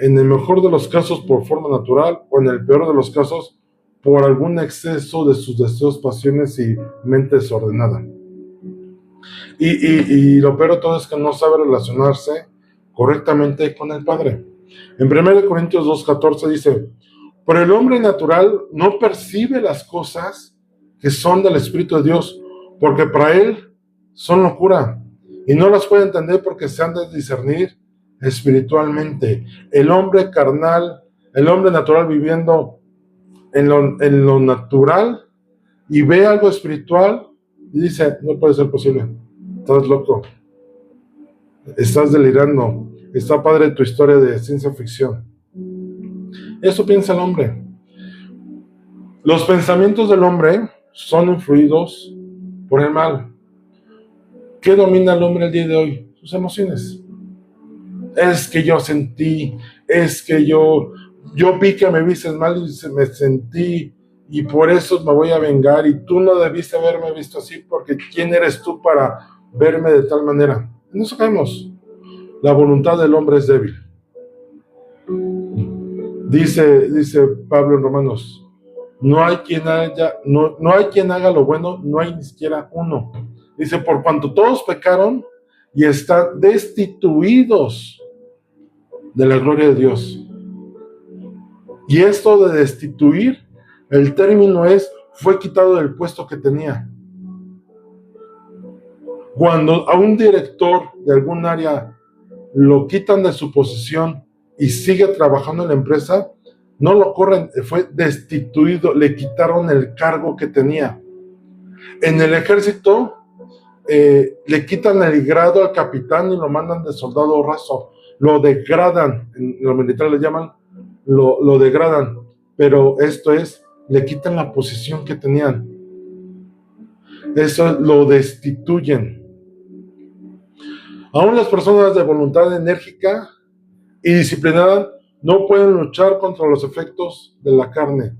en el mejor de los casos, por forma natural, o en el peor de los casos, por algún exceso de sus deseos, pasiones y mente desordenada. Y lo peor de todo es que no sabe relacionarse correctamente con el Padre. En 1 Corintios 2:14 dice, pero el hombre natural no percibe las cosas que son del Espíritu de Dios, porque para él son locura, y no las puede entender porque se han de discernir espiritualmente. El hombre carnal, el hombre natural viviendo en lo natural y ve algo espiritual y dice, no puede ser posible, estás loco, estás delirando, está padre tu historia de ciencia ficción. Eso piensa el hombre. Los pensamientos del hombre son influidos por el mal. ¿Qué domina al hombre el día de hoy? Sus emociones. Es que yo sentí, es que yo vi que me viste mal y me sentí, y por eso me voy a vengar, y tú no debiste haberme visto así, porque ¿quién eres tú para verme de tal manera? En eso caemos. La voluntad del hombre es débil. Dice Pablo en Romanos, no hay quien haga lo bueno, no hay ni siquiera uno. Dice, por cuanto todos pecaron y están destituidos de la gloria de Dios. Y esto de destituir, el término fue quitado del puesto que tenía. Cuando a un director de algún área lo quitan de su posición y sigue trabajando en la empresa, no lo corren, fue destituido, le quitaron el cargo que tenía. En el ejército le quitan el grado al capitán y lo mandan de soldado raso, lo degradan, en los militares le llaman, lo degradan, pero esto le quitan la posición que tenían, eso lo destituyen. Aún las personas de voluntad enérgica y disciplinada no pueden luchar contra los efectos de la carne.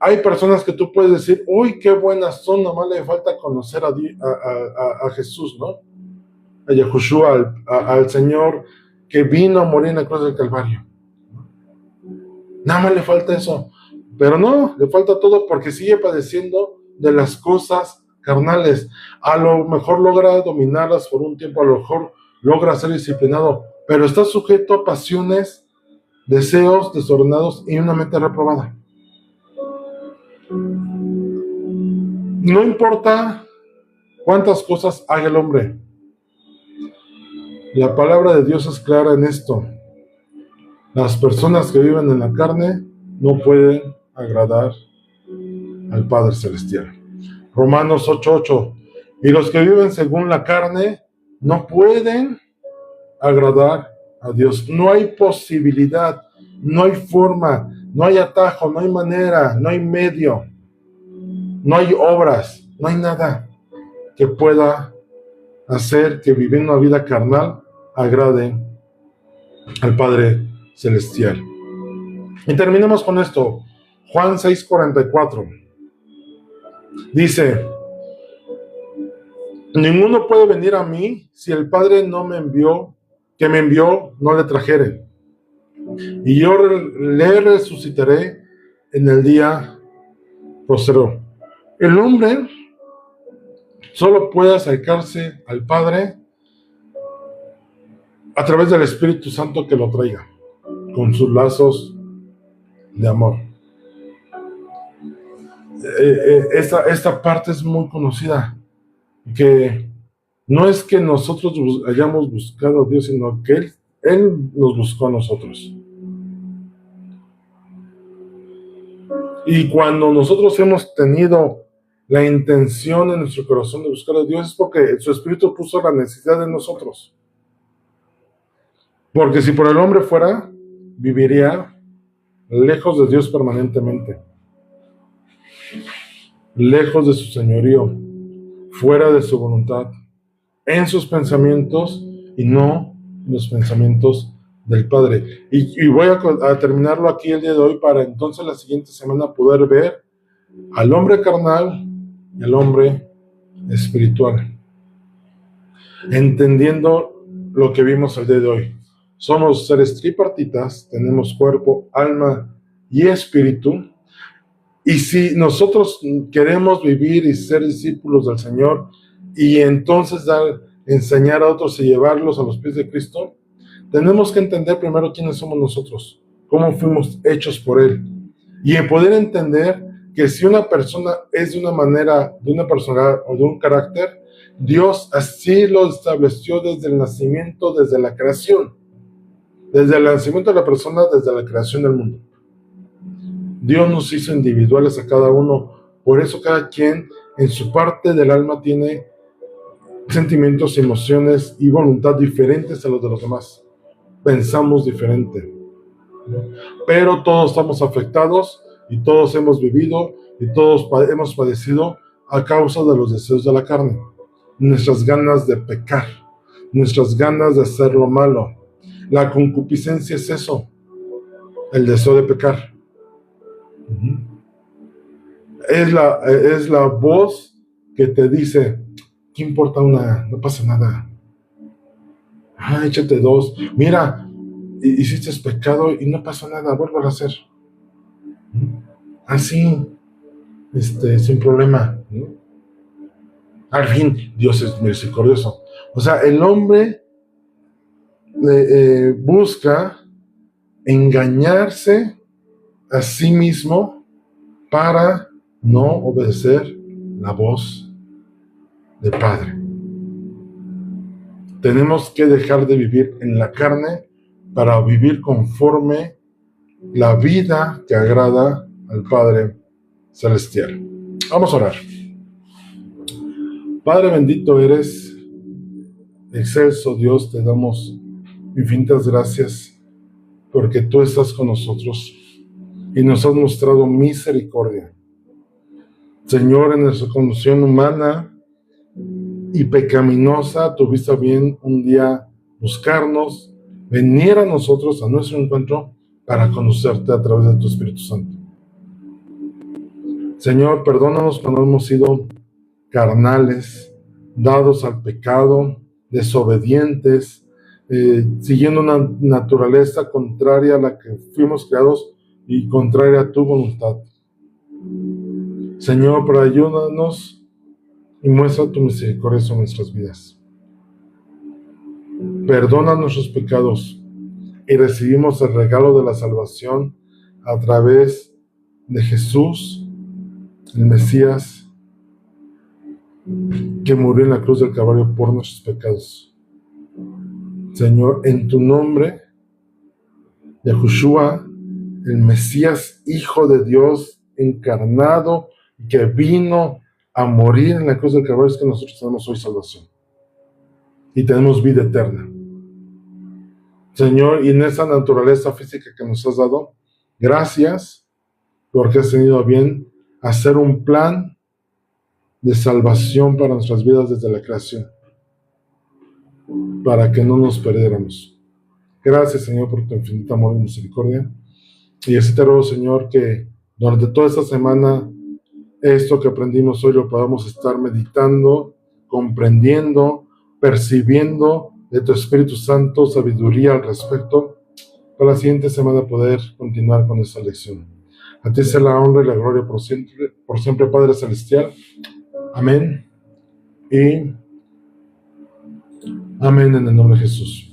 Hay personas que tú puedes decir, uy, qué buenas son, nomás le falta conocer a Jesús, ¿no? A Yahushua, al Señor que vino a morir en la cruz del Calvario. Nada más le falta eso. Pero no, le falta todo porque sigue padeciendo de las cosas carnales. A lo mejor logra dominarlas por un tiempo, a lo mejor logra ser disciplinado, pero está sujeto a pasiones, deseos desordenados y una mente reprobada. No importa cuántas cosas haga el hombre. La palabra de Dios es clara en esto. Las personas que viven en la carne no pueden agradar al Padre Celestial. Romanos 8:8. Y los que viven según la carne no pueden agradar a Dios. No hay posibilidad, no hay forma, no hay atajo, no hay manera, no hay medio, no hay obras, no hay nada que pueda hacer que viviendo una vida carnal agrade al Padre Celestial. Y terminemos con esto. Juan 6:44 dice: ninguno puede venir a mí si el Padre no me envió, que me envió, no le trajere. Y yo le resucitaré en el día postrero. El hombre solo puede acercarse al Padre a través del Espíritu Santo que lo traiga, con sus lazos de amor. Esta parte es muy conocida, que no es que nosotros hayamos buscado a Dios, sino que Él nos buscó a nosotros. Y cuando nosotros hemos tenido la intención en nuestro corazón de buscar a Dios, es porque su Espíritu puso la necesidad en nosotros. Porque si por el hombre fuera, viviría lejos de Dios permanentemente, lejos de su señorío, fuera de su voluntad, en sus pensamientos y no en los pensamientos del Padre. Y voy a terminarlo aquí el día de hoy para entonces la siguiente semana poder ver al hombre carnal y al hombre espiritual, entendiendo lo que vimos el día de hoy. Somos seres tripartitas, tenemos cuerpo, alma y espíritu. Y si nosotros queremos vivir y ser discípulos del Señor y entonces enseñar a otros y llevarlos a los pies de Cristo, tenemos que entender primero quiénes somos nosotros, cómo fuimos hechos por Él. Y en poder entender que si una persona es de una manera, de una personalidad o de un carácter, Dios así lo estableció desde el nacimiento, desde la creación. Desde el nacimiento de la persona, desde la creación del mundo. Dios nos hizo individuales a cada uno. Por eso cada quien en su parte del alma tiene sentimientos, emociones y voluntad diferentes a los de los demás. Pensamos diferente. Pero todos estamos afectados y todos hemos vivido y todos hemos padecido a causa de los deseos de la carne. Nuestras ganas de pecar, nuestras ganas de hacer lo malo. La concupiscencia es eso, el deseo de pecar. Es la voz que te dice: ¿qué importa una? No pasa nada. Échate dos. Mira, hiciste pecado y no pasa nada, vuelvo a hacer. Así, sin problema, ¿no? Al fin, Dios es misericordioso. O sea, el hombre busca engañarse a sí mismo para no obedecer la voz del Padre. Tenemos que dejar de vivir en la carne para vivir conforme la vida que agrada al Padre Celestial. Vamos a orar. Padre bendito eres, excelso Dios, te damos infinitas gracias porque tú estás con nosotros y nos has mostrado misericordia. Señor, en nuestra condición humana y pecaminosa, tuviste bien un día buscarnos, venir a nosotros, a nuestro encuentro, para conocerte a través de tu Espíritu Santo. Señor, perdónanos cuando hemos sido carnales, dados al pecado, desobedientes, siguiendo una naturaleza contraria a la que fuimos creados y contraria a tu voluntad. Señor, pero ayúdanos y muestra tu misericordia sobre nuestras vidas. Perdona nuestros pecados y recibimos el regalo de la salvación a través de Jesús, el Mesías, que murió en la cruz del Calvario por nuestros pecados. Señor, en tu nombre, Yahushua, el Mesías, Hijo de Dios, encarnado, que vino a morir en la cruz del Calvario, es que nosotros tenemos hoy salvación y tenemos vida eterna. Señor, y en esa naturaleza física que nos has dado, gracias porque has tenido a bien hacer un plan de salvación para nuestras vidas desde la creación, para que no nos perdiéramos. Gracias, Señor, por tu infinito amor y misericordia. Y así te ruego, Señor, que durante toda esta semana esto que aprendimos hoy lo podamos estar meditando, comprendiendo, percibiendo de tu Espíritu Santo sabiduría al respecto, para la siguiente semana poder continuar con esta lección. A ti sea la honra y la gloria por siempre, Padre Celestial. Amén. Y amén en el nombre de Jesús.